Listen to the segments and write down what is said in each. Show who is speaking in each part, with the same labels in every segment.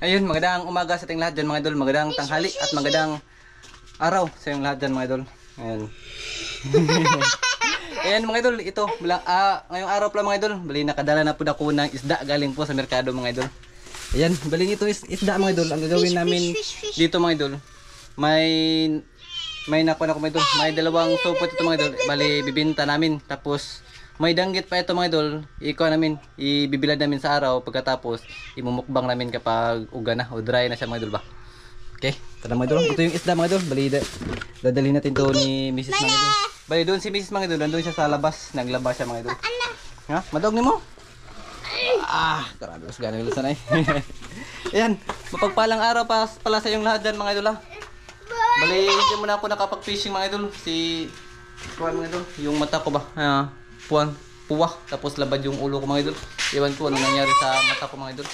Speaker 1: Ayun, magandang umaga sa ating lahat dyan mga idol. Magandang tanghali at magandang araw sa yung lahat dyan mga idol. Ayan. Ayan mga idol, ito ngayong araw pala mga idol, bali nakadala na po ako ng isda galing po sa merkado mga idol. Ayan, bali ito isda mga idol. Ang gagawin namin dito mga idol, may nakuha na ako mga idol. May dalawang supot ito mga idol. Bali bibinta namin. Tapos may danggit pa ito mga idol. Ikuha namin, ibibilad namin sa araw. Pagkatapos imumukbang namin kapag uga na o dry na siya mga idol ba. Okay, tara mga idol. Ito yung isda mga idol. Bali dadalhin natin to ni Mrs. mga idol. Bali doon si Mrs. mga idol. Nandun siya sa labas. Naglaba siya mga idol. Ha? Madog ni mo? Grabe. Mas ganang lusan ay. Ayan. Mapagpalang araw pala sa yung lahat dyan mga idol ha. Bali hindi muna ako nakapag-fishing mga idol. Kuhan mga idol. Yung mata ko ba? Puwak. Tapos labad yung ulo ko mga idol. Iwan ko ano nangyari sa mata ko mga idol.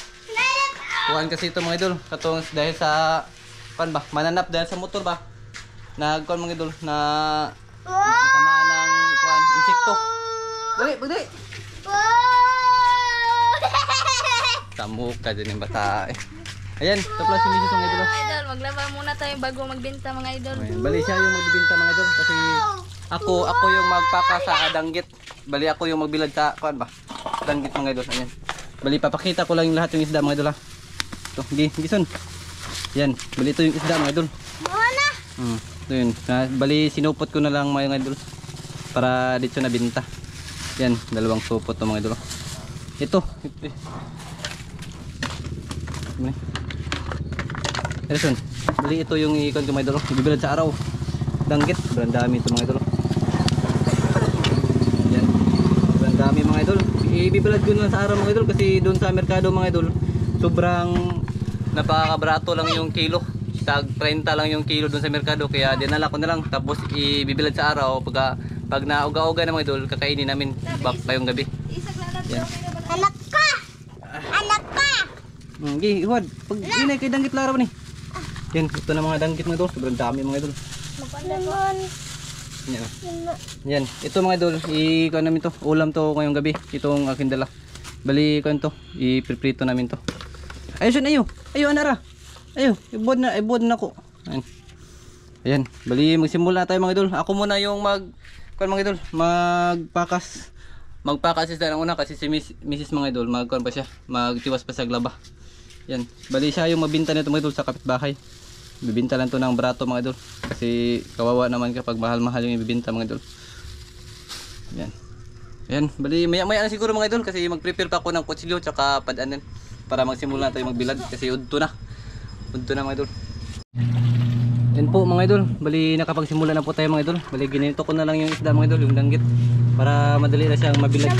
Speaker 1: Kuhan kasi ito mga idol. Katong dahil sa mananap dahil sa motor ba. Nagkuhan mga idol na natamaan ng insekto. Dali. Tamuk ka dyan yung bata eh. Ayan, ito pala si Mrs. mga idol.
Speaker 2: Idol, maglaba muna tayo bago magbenta mga idol.
Speaker 1: Ayan, bali siya yung magbibenta mga idol kasi ako yung magpaka sa danggit. Bali ako yung magbilad sa danggit mga idol. Ayan. Bali papakita ko lang yung lahat yung isda mga idol ha. Ito, gison. Ayan, bali ito yung isda mga idol.
Speaker 2: Muna.
Speaker 1: Ito yun. Bali sinupot ko na lang mga idol para dito na binta. Yan, dalawang supot to mga idol. Ito. Elson, bali ito yung ikon ko mga idol. Ibibilad sa araw. Danggit, sobrang dami ito mga idol. Yan. Sobrang dami mga idol. Ibibilad ko na sa araw mga idol kasi doon sa merkado mga idol, sobrang napakabrato lang yung kilo. Tag 30 lang yung kilo doon sa merkado kaya dinala ko na lang tapos ibibilad sa araw pag nauga-uga na mga idol kakainin namin ngayong gabi. Yan.
Speaker 2: Anak ka!
Speaker 1: Okay, iwad. Pag inay kay danggit laraw ni. Yan, ito na mga danggit mga idol. Sobrang dami mga idol. Yan, ito mga idol. Ikuha namin to. Ulam to ngayong gabi. Itong aking dala. Bali, ikuha to. Ipiprito namin to. Ayo, anara. Ayo, ibod na ko. Ayan, bali magsimula tayo mga idol. Ako muna yung mga idol, magpakas isda ng una kasi si Mrs. mga idol, magkuhan pa siya, magtiwas pa sa glaba. Yan, bali siya yung mabinta nito mga idol sa kapitbahay. Bibinta lang to ng barato mga idol kasi kawawa naman kapag mahal-mahal yung ibibinta mga idol. Yan, bali maya-maya na siguro mga idol kasi mag-prepare pa ako ng kutsilyo tsaka padanan para magsimula tayo magbilad kasi udto na mga idol. Yan po mga idol, bali nakapagsimula na po tayo mga idol. Bali ginito ko na lang yung isda mga idol, yung danggit para madali na siyang mabilad.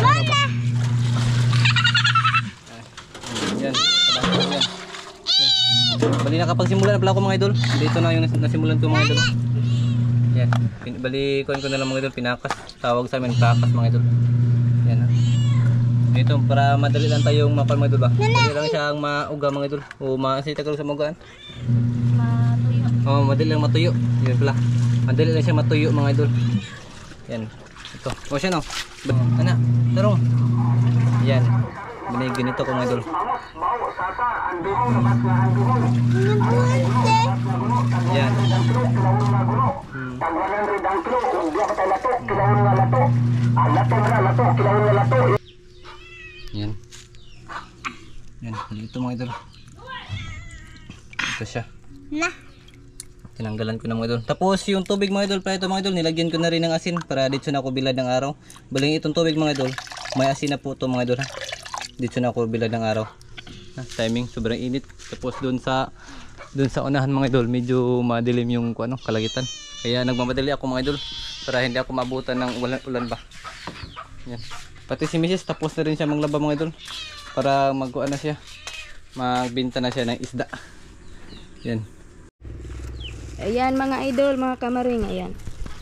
Speaker 1: Yan, yan. Bali nakapagsimula na pala ako mga idol. Dito na yung nasimulan ko mga idol. Yan, bali kunin ko na lang mga idol, pinakas. Tawag sa amin pakas mga idol. Yan ha. Dito para madali lang tayong mapal mga idol ba. Madali lang siyang mauga mga idol. O masita ka sa magaan. Madali lang matuyo. Yan pala. Madali lang siya matuyo mga idol. Yan. Ito. O siya no. Anak, tarong. Yan. Ganito ko mga idol. Yan. Yan. Yan. Ito mga idol. Ito siya. Tinanggalan ko na mga idol. Tapos yung tubig mga idol pa ito mga idol, nilagyan ko na rin ng asin para dito na ako bilad ng araw. Baling itong tubig mga idol, may asin na po ito mga idol ha. Dito na ako bilad ng araw. Timing sobrang init. Tapos doon sa unahan mga idol, medyo madilim yung kalagitan. Kaya nagmamadali ako mga idol para hindi ako mabutan ng ulan ba. Yan. Pati si Mrs. tapos na rin siya maglaba mga idol para magkuha na siya. Magbenta na siya ng isda. Yan.
Speaker 2: Ayan mga idol, mga kamaring, ayan.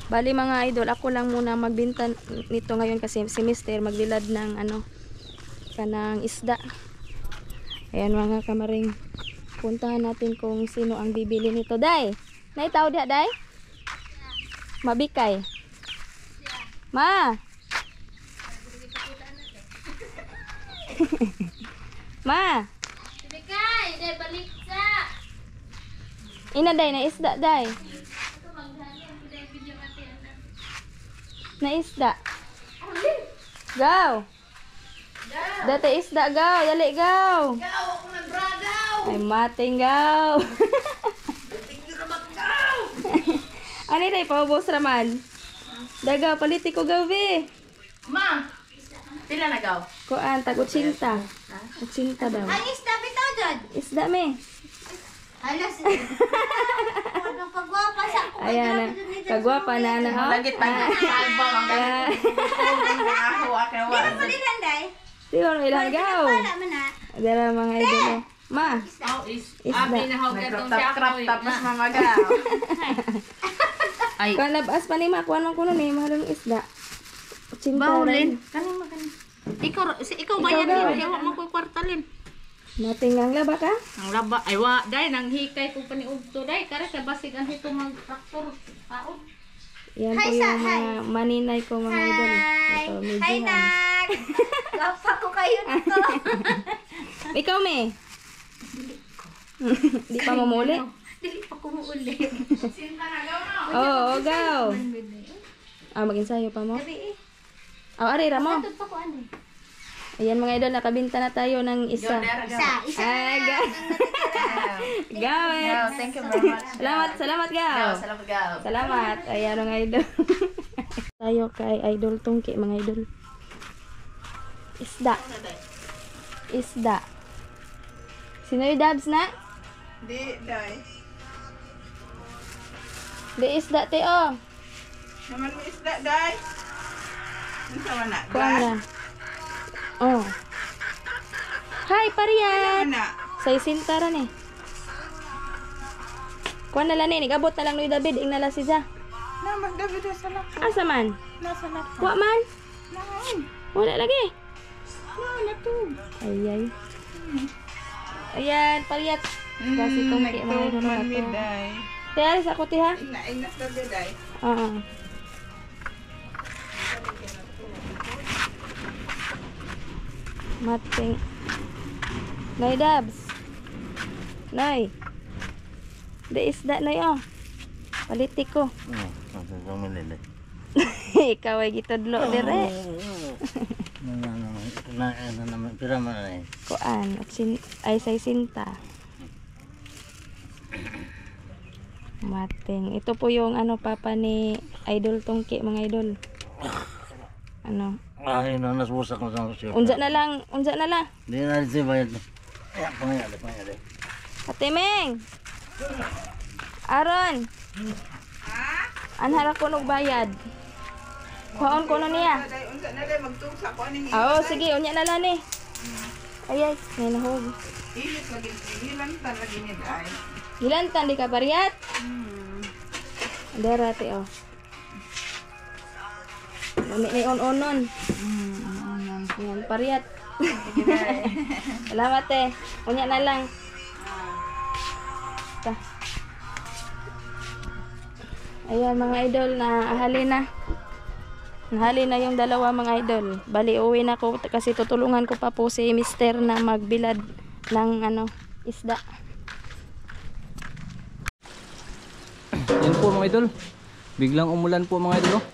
Speaker 2: Bali mga idol, ako lang muna magbenta nito ngayon kasi si Mr. magbilad ng kanang isda. Ayan mga kamaring. Puntahan natin kung sino ang bibili nito. Day! Naitaw dia, Day? Mabikay. Ma! Ma! Mabikay! Ina day na isda day. Na isda. Go. Dati isda go, dali go.
Speaker 3: Gaw ako nagbragaw.
Speaker 2: Ay mating go.
Speaker 3: Tingin ramak gaw.
Speaker 2: Ano day paubos raman? Dagaw politiko gawi.
Speaker 3: Ma, pila na gaw?
Speaker 2: Kuan tag 80. 80 daw.
Speaker 3: Ang isda bitaw dyan.
Speaker 2: Isda me.
Speaker 3: Halas. Anong kagwapa sa ako.
Speaker 2: Ayan na. Kagwapa na na ha.
Speaker 3: Lagit pa na. Album ang galit. Ako akin wa. Di ba palilanday?
Speaker 2: Di ko ilang gaw.
Speaker 3: Wala man na.
Speaker 2: Dala mga idol. Oh. Ma. Isda.
Speaker 3: Tapos mamagaw. Ay.
Speaker 2: Kuan labas pa ni ma. Kuan man kuno ni mahalong isda. 80
Speaker 3: Bawlin.
Speaker 2: rin.
Speaker 3: Kanin mo kanin. Ikaw bayan
Speaker 2: Ikaw,
Speaker 3: din. Kaya mo ko kwartalin.
Speaker 2: Mating lang laba ka?
Speaker 3: Ang laba. Ay wa. Dahil nang hikay ko paniugto. Dahil kare sa basig ang hito mag traktor. Tao.
Speaker 2: Yan po yung mga maninay ko mga idol. Ito, medyo
Speaker 3: Lapa ko kayo nito.
Speaker 2: Ikaw me. Di pa mamuli?
Speaker 3: Dili pa ko muuli. Sinta na gaw no.
Speaker 2: Oo, gaw. Mag-ensayo pa mo?
Speaker 3: Gabi eh.
Speaker 2: Ari ramo.
Speaker 3: Tutod pa ko ano.
Speaker 2: Ayan mga idol, nakabinta na tayo ng isa.
Speaker 3: Isa.
Speaker 2: Ay, gaw.
Speaker 3: Thank you very much.
Speaker 2: Salamat gaw.
Speaker 3: Salamat gaw.
Speaker 2: Salamat. Ayan mga idol. Tayo kay Idol Tungki mga idol. Isda. Isda. Sino yung dabs na?
Speaker 3: Di, dai.
Speaker 2: Di isda te oh.
Speaker 3: Naman mo isda, dai. Ano sa mana?
Speaker 2: Kuha na. Oh. Hi, Pariat. Say sintaran eh. Kuha na lang eh. Nag-abot na lang ni David. Ing nala si Ja.
Speaker 3: Naman, David, nasa lako.
Speaker 2: Asa man?
Speaker 3: Nasa lako.
Speaker 2: Kuha man?
Speaker 3: Naman.
Speaker 2: Wala lagi.
Speaker 3: Natug.
Speaker 2: Ayay. Ayan, Pariat. Kasi Tungki mga idol na to. Tiyaris ako ti ha?
Speaker 3: Inas na biday.
Speaker 2: Oo. Mating. Nay Dabs. Nay. Da isda nay oh. Politiko. Ikaw ay gitudlo dire. Kuan, ay say sinta. Mating. Ito po yung ano papa ni Idol Tungki mga idol. Ano?
Speaker 4: Ay, nasusak na sa siya.
Speaker 2: Unsa na lang.
Speaker 4: Di na rin siya bayad. Ay, pangayali.
Speaker 2: Ate Meng. Aron. Anhara ko nog bayad. Kuhaon ko no niya.
Speaker 3: Unsa na dai magtugsa ko ani.
Speaker 2: Oo, sige, unya na lang ni. Ay, may nahog.
Speaker 3: Ilit lagi, hilan tan lagi ni dai.
Speaker 2: Gilantan di ka Pariat? Darate oh. Dami ni on-onon. Yan, Pariat. Salamat eh. Unya na lang. Ta. Ayan mga idol, nahali na. Nahali na yung dalawa mga idol. Bali, uwi na ko kasi tutulungan ko pa po si Mister na magbilad ng ano, isda.
Speaker 1: Yan po mga idol. Biglang umulan po mga idol. Oh.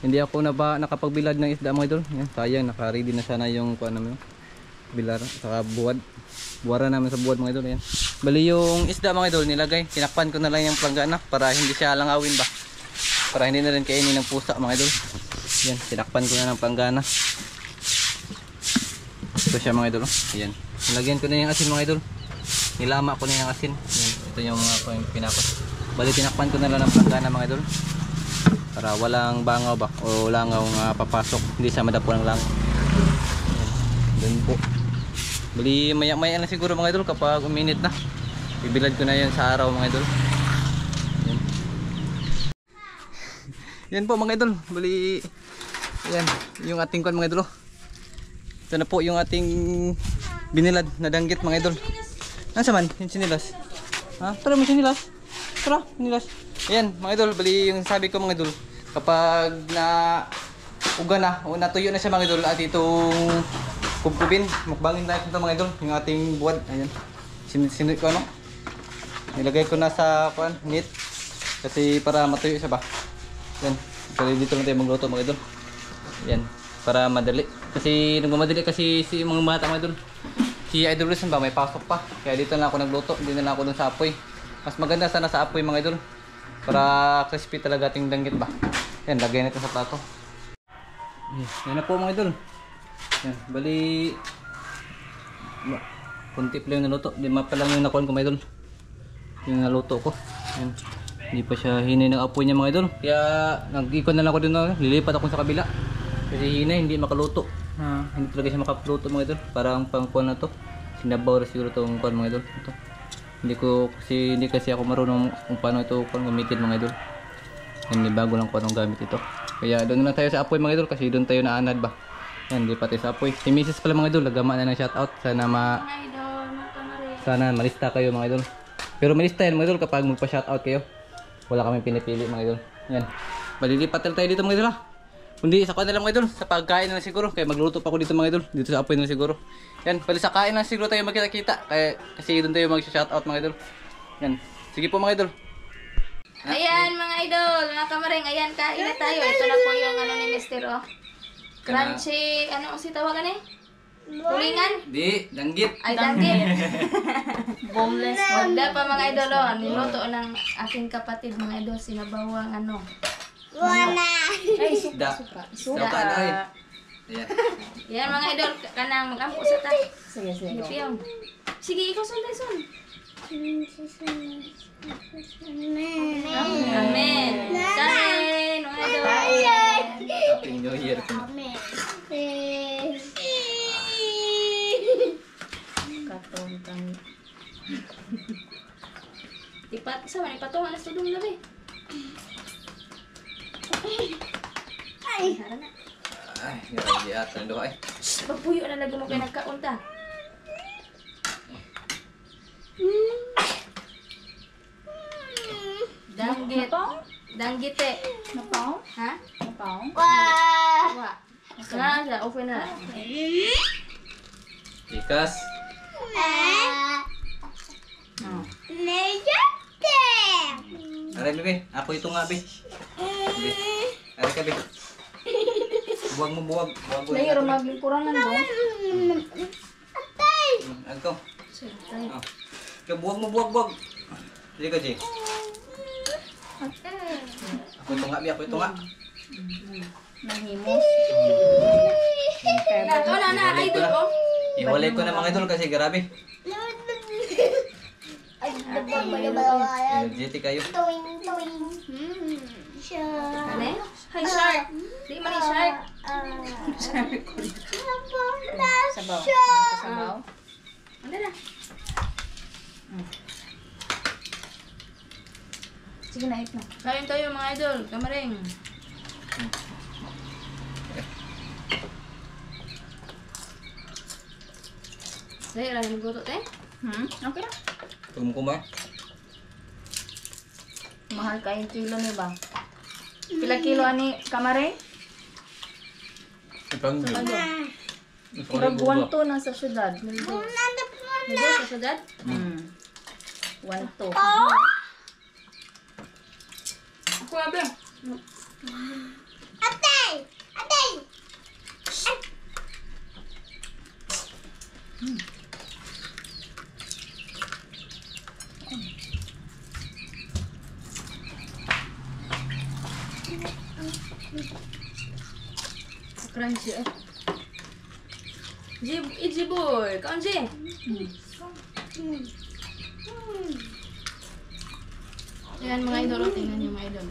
Speaker 1: Hindi ako nakapagbilad ng isda mga idol. Yan, sayang naka-ready na sana yung kuan namin. Bilar saka buwad. Buwara namin sa buwad mga idol. Yan. Bali yung isda mga idol nilagay. Tinakpan ko na lang yung planggana para hindi siya langawin ba. Para hindi na rin kainin ng pusa mga idol. Yan, tinakpan ko na ng planggana. Ito siya mga idol. Yan. Nilagyan ko na yung asin mga idol. Nilama ko na yung asin. Yan. Ito yung mga pinakot. Bali tinakpan ko na lang ng planggana mga idol. Para walang bangaw ba o langaw nga papasok, hindi siya madapo ng langaw. Doon po. Bali maya-maya na siguro mga idol kapag uminit na. Bibilad ko na yan sa araw mga idol. Yan. Yan po mga idol. Bali yan yung ating kuan mga idol. Ito na po yung ating binilad na danggit mga idol. Nasa man yung sinilas? Ha? Tara mo sinilas. Tara, sinilas. Ayan mga idol, bali yung sabi ko mga idol, kapag na uga na o natuyo na siya mga idol at itong kubkubin, mukbangin tayo ito mga idol, yung ating buwad. Ayan. sinit ko ano. Nilagay ko na sa kuan, meat. Kasi para matuyo siya ba. Yan. Pero dito lang tayo magluto mga idol. Yan. Para madali. Kasi nagmamadali kasi si mga bata mga idol. Si Idol Wilson ba may pasok pa. Kaya dito na ako nagluto. Hindi na lang ako dun sa apoy. Mas maganda sana sa apoy mga idol. Para crispy talaga ating danggit ba. Yan. Lagay natin sa plato. Yan na po mga idol. Yan. Bali. Kunti pa lang yung naluto. Lima pa lang yung nakuhan ko mga idol. Yung naluto ko. Yan. Hindi pa siya hinay ng apoy niya mga idol. Kaya nag-ikon na lang ako dun. Lilipat ako sa kabila. Kasi hinay hindi makaluto. Hindi talaga siya makaluto mga idol. Parang pangkuhan na to. Sinabaw na siguro itong kuhan mga idol. Ito. Hindi kasi ako marunong kung paano ito gamitin mga idol. Hindi bago lang ko anong gamit ito. Kaya doon na tayo sa apoy mga idol kasi doon tayo naanad ba. Yan, lipat tayo sa apoy. Si Mrs. pala mga idol, nagama na ng shoutout. Sana
Speaker 2: Mga idol, mga kamaring.
Speaker 1: sana malista kayo mga idol. Pero malista yan mga idol kapag magpa-shoutout kayo. Wala kaming pinipili mga idol. Yan. Malilipat tayo dito mga idol ha. Kundi sa kanila mga idol, sa pagkain na lang siguro. Kaya magluto pa ako dito mga idol. Dito sa apoy na lang siguro. Yan, pali sa kain lang siguro tayo magkita-kita. Kasi doon tayo mag-shoutout mga idol. Yan. Sige po mga idol.
Speaker 2: Ayan mga idol, mga kamaring, ayan kain na tayo. Ito na po yung ano ni Mr. Oh. Crunchy, ano si tawagan eh? Tulingan?
Speaker 1: Di, danggit.
Speaker 2: Ay, danggit.
Speaker 3: Boneless.
Speaker 2: Wanda pa mga idol oh. Niluto ng aking kapatid mga idol, sinabawang ano. Ay,
Speaker 1: Da.
Speaker 2: suka.
Speaker 1: Daw ka ay. Ayan.
Speaker 2: Yan mga idol, kanang mag-ampo sa tayo.
Speaker 3: Sige, sige.
Speaker 2: Lipiyong. Sige, ikaw sunday son. Amen. Kain, mga idol.
Speaker 1: Happy New Year po.
Speaker 3: Katontang.
Speaker 2: Ipat, sama ni patungan na studong gabi. Ay, harana.
Speaker 1: Ay, grabe ata. Ano ka eh?
Speaker 2: Pagpuyo na lagi mo kayo nagkaunta. Danggit. Danggit eh.
Speaker 3: Napaw?
Speaker 2: Ha?
Speaker 3: Napaw?
Speaker 2: Wa. Nga siya, open na.
Speaker 1: Ikas. Aray, bebe. Ako ito nga, be. Be. Aray ka, be. Buwag mo, buwag. Buwag mo.
Speaker 2: Dahil rumagling kurangan do.
Speaker 1: Agto. Oh. Ikaw, buwag mo, buwag, buwag. Sige ka, Jay. Ako ito nga, be. Ako ito nga.
Speaker 3: Nahimos.
Speaker 2: Ikaw na na, idol ko.
Speaker 1: Iwalay ko na mga idol kasi grabe. Energetic kayo.
Speaker 2: Ano eh? Hi, shark. Di man ni shark.
Speaker 3: Sabaw. Sabaw.
Speaker 2: Ano na?
Speaker 3: Sige na, eat na.
Speaker 2: Kain tayo mga idol. Kamaring. Dahil lang magluto tayo.
Speaker 3: Okay na.
Speaker 1: Kumkumba.
Speaker 3: Mahal kayong kilo niyo ba? Pila kilo ani kamare?
Speaker 1: Ipang
Speaker 3: Ano? Murag 1-2 na sa syudad.
Speaker 2: Medyo sa syudad.
Speaker 3: 1-2.
Speaker 2: Ako abe. Crunchy eh. Iji boy, kaon Ji. Yan mga idol, tingnan niyo mga idol.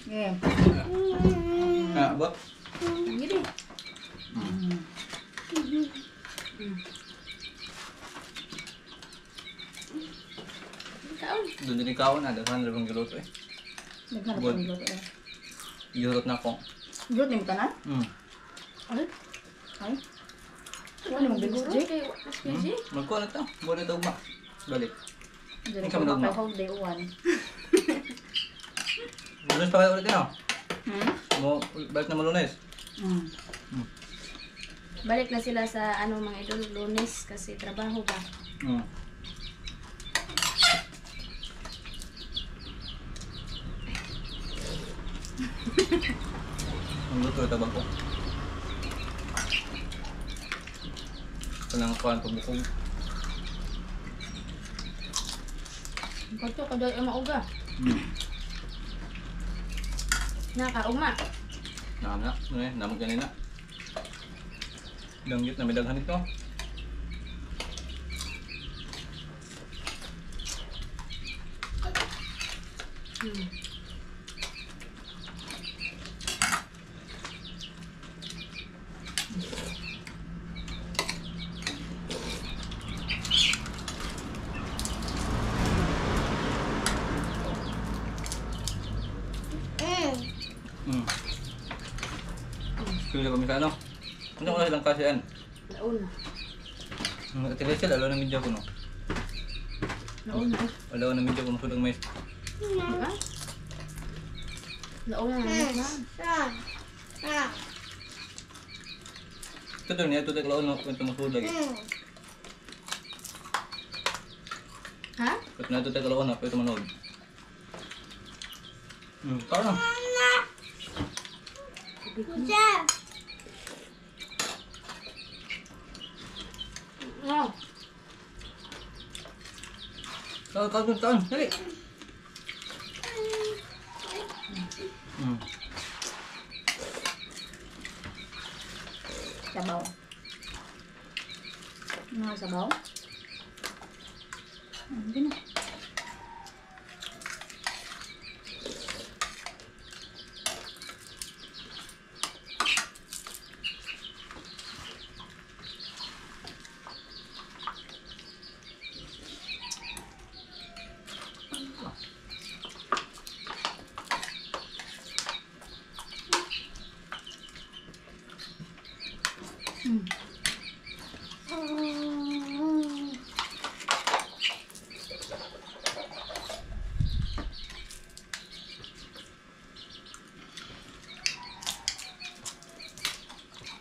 Speaker 3: Yeah.
Speaker 1: Ah, buat.
Speaker 2: Gini. Kaon.
Speaker 1: Doon din ikaw na, dahan na bang giluto eh.
Speaker 3: Naghanap
Speaker 1: Good.
Speaker 3: ng luto.
Speaker 1: Yurot na ako.
Speaker 3: Good name ka na? Ay? Ay? Ano mo bilis, Jay?
Speaker 1: Magkuha na ito. Muna ito ugma. Balik.
Speaker 3: Diyan
Speaker 1: Ikaw
Speaker 3: ko
Speaker 1: na
Speaker 3: kay whole day one.
Speaker 1: Lunes pa kayo ulit yun.
Speaker 3: Hmm?
Speaker 1: Balik na mo lunes.
Speaker 3: Hmm.
Speaker 2: Balik na sila sa ano mga idol, Lunes kasi trabaho ba.
Speaker 1: Hmm. Ang luto ito bang ko? Ito lang kuhaan pabukog.
Speaker 2: Kato ka dahil mauga.
Speaker 1: Hmm.
Speaker 2: Nakauma.
Speaker 1: Nakam na. Namag ganina. Langgit na may daghan ito. Hmm. Pila kami sa ano? Ano ko lang kasi yan?
Speaker 2: Launa.
Speaker 1: Ang atilisya, alaw na medyo ko no?
Speaker 2: Launa.
Speaker 1: Alaw na medyo ko no, sudang may...
Speaker 2: Diba? Launa na.
Speaker 1: Ito doon niya, ito tayo no, kung tumusod lagi.
Speaker 2: Ha?
Speaker 1: Ito na ito tayo no, pwede manood. Parang.
Speaker 2: No.
Speaker 1: Taon, dali.
Speaker 3: Sabaw. Ano sabaw? Hindi na.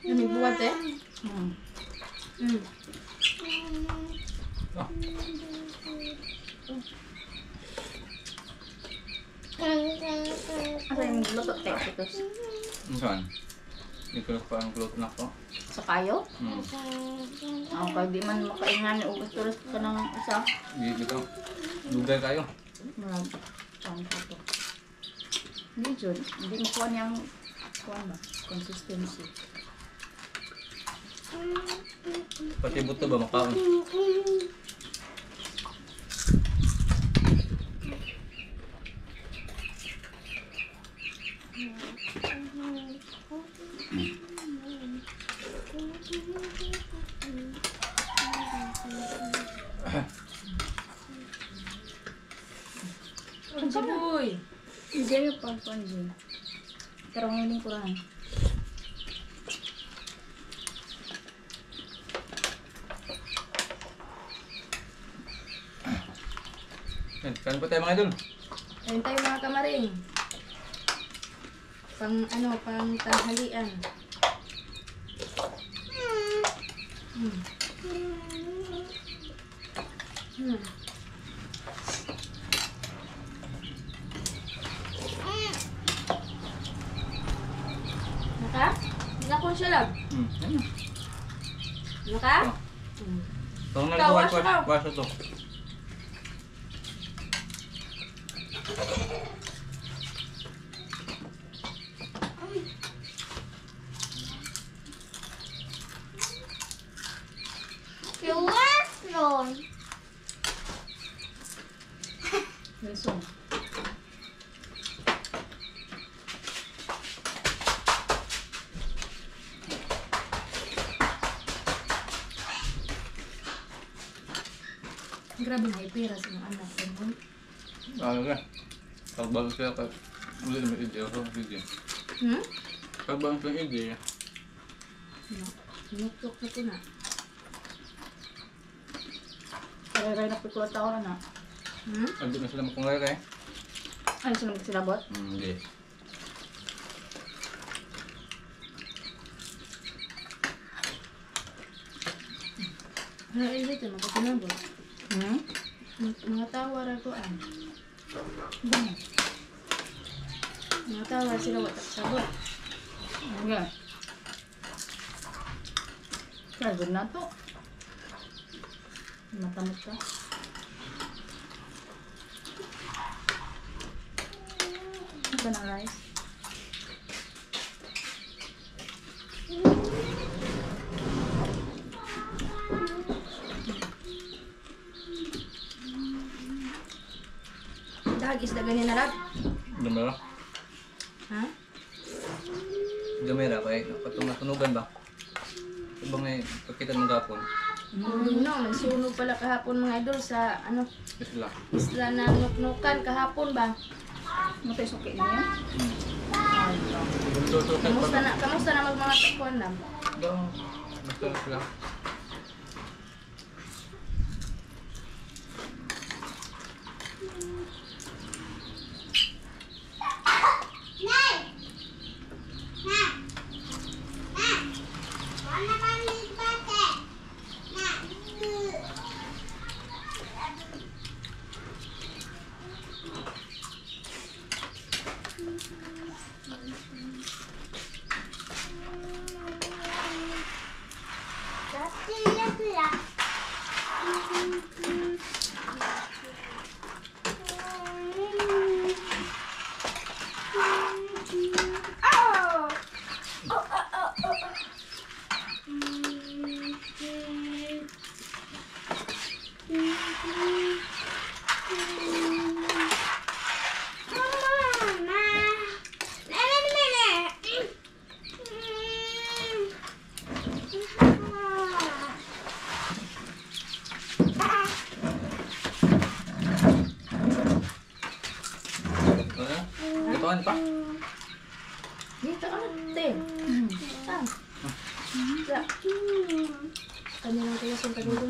Speaker 2: Ano buwat eh?
Speaker 3: Hmm. Asa yung luto tayo pitos?
Speaker 1: Saan? Hindi ko pa ang kulot na ko.
Speaker 3: Sa kayo? Ako kaya di man makaingan o gusto ka ng isa.
Speaker 1: Hindi dito. Lugay kayo.
Speaker 3: Marami. Saan ko to? Hindi dyan. Hindi makuha niyang kuha ba? Consistency.
Speaker 1: Pati buto ba makaon?
Speaker 2: Boy.
Speaker 3: Hindi yung pagkuhan dyan. Pero ngayon ko lang.
Speaker 1: Kain po tayo mga idol.
Speaker 2: Ayun tayo mga kamaring. Pang ano, pang tanghalian. Naka? Nakon siya lang.
Speaker 1: Ano?
Speaker 2: Naka?
Speaker 1: Tawag na
Speaker 2: Ikaw,
Speaker 1: ito,
Speaker 2: wash ka.
Speaker 1: wash ito.
Speaker 3: Wilson.
Speaker 2: Grabe na ipira sa mga anak ko.
Speaker 1: Ano ka? Pagbago siya ka. Uli naman ideya ko. Sige.
Speaker 2: Hmm?
Speaker 1: Pagbago siya ideya.
Speaker 2: Sinuktok na ko na.
Speaker 3: Kaya na pikulat tao na.
Speaker 1: Hindi na sila makungay kay.
Speaker 3: Ano sila magsilabot?
Speaker 1: Hindi.
Speaker 2: Ay, dito, magkasinabot. Mga tawar ako Mga tawar sila watak sabot.
Speaker 3: Okay. Kaya good na to. Matamot ka. Ito na rice.
Speaker 2: Dag, isda ganyan na lang.
Speaker 1: Gamera.
Speaker 2: Ha?
Speaker 1: Gamera kay patungatunugan ba? Ibang may pagkita ng gapon.
Speaker 2: No, nagsunog pala kahapon mga idol sa
Speaker 1: Sila.
Speaker 2: isla ng Nuknukan kahapon ba?
Speaker 3: Matay suki niya.
Speaker 2: Kamusta na mga takuan lang?
Speaker 1: Basta sila. Gatuan pa?
Speaker 2: Dito ka natin. Kanya lang kayo sa tagulo.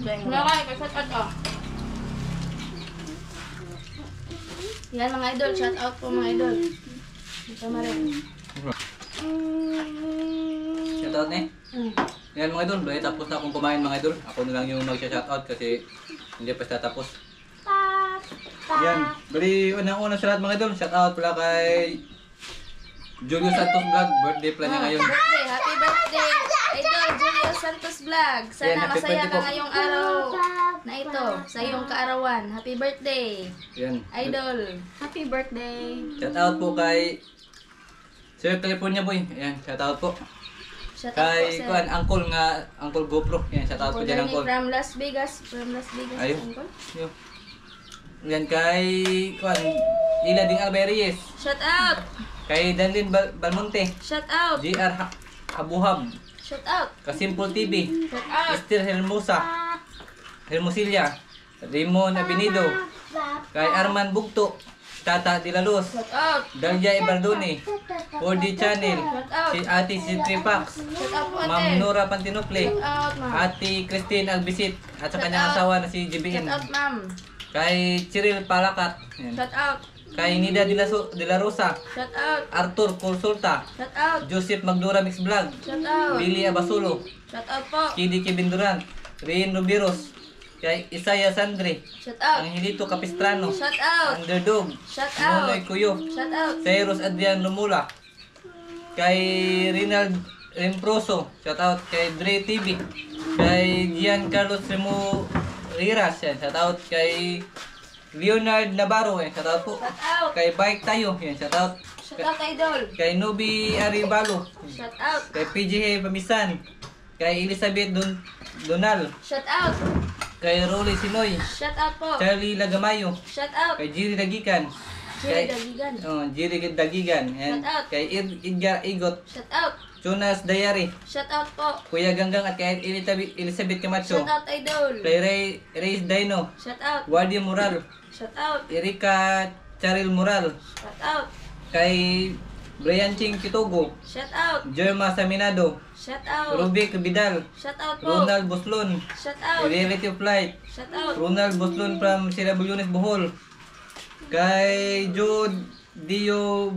Speaker 2: Wala kayo, kasat ka. Yan mga idol, shout out po mga idol. Ito marin.
Speaker 1: Shoutout eh. Yan mga idol, bali tapos na akong kumain mga idol. Ako na lang yung mag-shoutout kasi hindi pa siya tapos. Yan, bali unang-una sa lahat mga idol. Shoutout pala kay Julio Santos Vlog. Birthday pala niya ngayon.
Speaker 2: Birthday, happy birthday! Idol, Julio Santos Vlog. Sana
Speaker 1: Yan, happy
Speaker 2: masaya
Speaker 1: birthday
Speaker 2: ka
Speaker 1: po.
Speaker 2: ngayong araw na ito, sa iyong kaarawan. Happy birthday,
Speaker 1: Yan.
Speaker 2: Idol.
Speaker 3: Happy birthday!
Speaker 1: Shoutout po kay Sir California Boy. Yan, shoutout po.
Speaker 2: Shout out po,
Speaker 1: Kay
Speaker 2: sir.
Speaker 1: kuan Uncle GoPro. Yan, shoutout po dyan Uncle.
Speaker 2: From Las Vegas. From Las Vegas,
Speaker 1: Ayun.
Speaker 2: Uncle.
Speaker 1: Yo. Yan kay kuan Ila Ding Alberies.
Speaker 2: Shout out!
Speaker 1: Kay Danlin Balmonte.
Speaker 2: Shout out!
Speaker 1: JR Habuhab.
Speaker 2: Shout out!
Speaker 1: Kasimple TV.
Speaker 2: Shout out!
Speaker 1: Esther Hermosilla. Raymond Abinido. Kay Arman Bugto. Tata Dilalos.
Speaker 2: Shout out!
Speaker 1: Dalia Ibardone. 4D Channel.
Speaker 2: Shout out!
Speaker 1: Si Ate si Tripax.
Speaker 2: Shout out po,
Speaker 1: Ma'am
Speaker 2: ate!
Speaker 1: Nora Pantinople.
Speaker 2: Shout out, ma'am!
Speaker 1: Ate Christine Agbisit. At sa
Speaker 2: Shout
Speaker 1: kanyang
Speaker 2: out.
Speaker 1: asawa na si
Speaker 2: Shout
Speaker 1: JBN.
Speaker 2: out, ma'am!
Speaker 1: Kay Cyril Palakat. Yan.
Speaker 2: Shout out!
Speaker 1: Kay Nida de la Rosa.
Speaker 2: Shout out!
Speaker 1: Arthur Consulta.
Speaker 2: Shout out!
Speaker 1: Joseph Magdura Mix Vlog.
Speaker 2: Shout out!
Speaker 1: Billy Abasulo.
Speaker 2: Shout out po!
Speaker 1: Kidi Kibinduran. Rian Rubiros. Kay Isaiah Sandre.
Speaker 2: Shout out!
Speaker 1: Angelito Capistrano.
Speaker 2: Shout out!
Speaker 1: Underdog.
Speaker 2: Shout out!
Speaker 1: Nonoy Kuyo.
Speaker 2: Shout out!
Speaker 1: Cyrus Adrian Lumula. Kay Rinald Remproso. Shout out kay Dre TV. Kay Giancarlo Remo Riras. Yan. Shout out kay Leonard Navarro. Yan. Shout out po.
Speaker 2: Shout out!
Speaker 1: Kay Bike Tayo. Yan. Shout out.
Speaker 2: Shout out, idol!
Speaker 1: Kay Nubi Arivalo.
Speaker 2: Shout out!
Speaker 1: Kay PGH Pamisan. Kay Elizabeth Donal.
Speaker 2: Shout out!
Speaker 1: Kay Rolly Sinoy.
Speaker 2: Shout out po!
Speaker 1: Charlie Lagamayo.
Speaker 2: Shout out!
Speaker 1: Kay Jerry Dagikan.
Speaker 2: Jerry Dagigan.
Speaker 1: Jerry Dagigan. Yan.
Speaker 2: Shout out.
Speaker 1: Kay Edgar Igot.
Speaker 2: Shout out!
Speaker 1: Jonas Dayari.
Speaker 2: Shout out po!
Speaker 1: Kuya Ganggang at kay Elizabeth Camacho.
Speaker 2: Shout out, idol!
Speaker 1: Kay Ray Dino.
Speaker 2: Shout out!
Speaker 1: Wardy Moral.
Speaker 2: Shout out!
Speaker 1: Erika Charil Moral.
Speaker 2: Shout out!
Speaker 1: Kay Brian Ching Kitogo,
Speaker 2: Shout out.
Speaker 1: Jerma Saminado,
Speaker 2: Shout out.
Speaker 1: Rubic Vidal,
Speaker 2: Shout out po.
Speaker 1: Ronald Boslon,
Speaker 2: Shout out.
Speaker 1: Reality of Light,
Speaker 2: Shout out.
Speaker 1: Ronald Boslon from Sierra Bulyones, Bohol, kay Jude Dio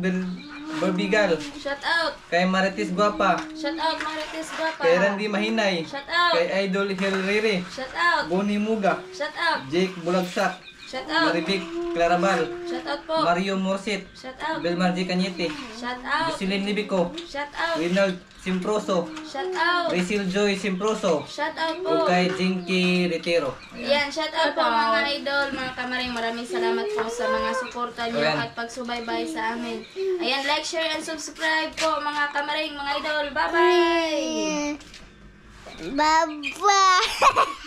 Speaker 1: Berbigal,
Speaker 2: Shout out.
Speaker 1: kay Marites Guapa,
Speaker 2: Shout out Marites Guapa.
Speaker 1: kay Randy Mahinay,
Speaker 2: Shout out.
Speaker 1: kay Idol Herrere,
Speaker 2: Shout out.
Speaker 1: Bonnie Muga,
Speaker 2: Shout out.
Speaker 1: Jake Bulagsak,
Speaker 2: Shout out.
Speaker 1: Maribik Clarabal,
Speaker 2: Shout out po.
Speaker 1: Mario Morsit,
Speaker 2: Shout out.
Speaker 1: Belmar J. Cañete,
Speaker 2: Shout out.
Speaker 1: Jocelyn Libico,
Speaker 2: Shout out.
Speaker 1: Rinald Simproso,
Speaker 2: Shout out.
Speaker 1: Rachel Joy Simproso,
Speaker 2: Shout out
Speaker 1: o
Speaker 2: po.
Speaker 1: kay Jinky Retero.
Speaker 2: Yan, shout out po mga idol, mga kamaring. Maraming salamat po sa mga suporta niyo
Speaker 1: Ayan.
Speaker 2: at pagsubaybay sa amin. Ayan, like, share, and subscribe po mga kamaring, mga idol. Bye-bye!
Speaker 5: Bye-bye.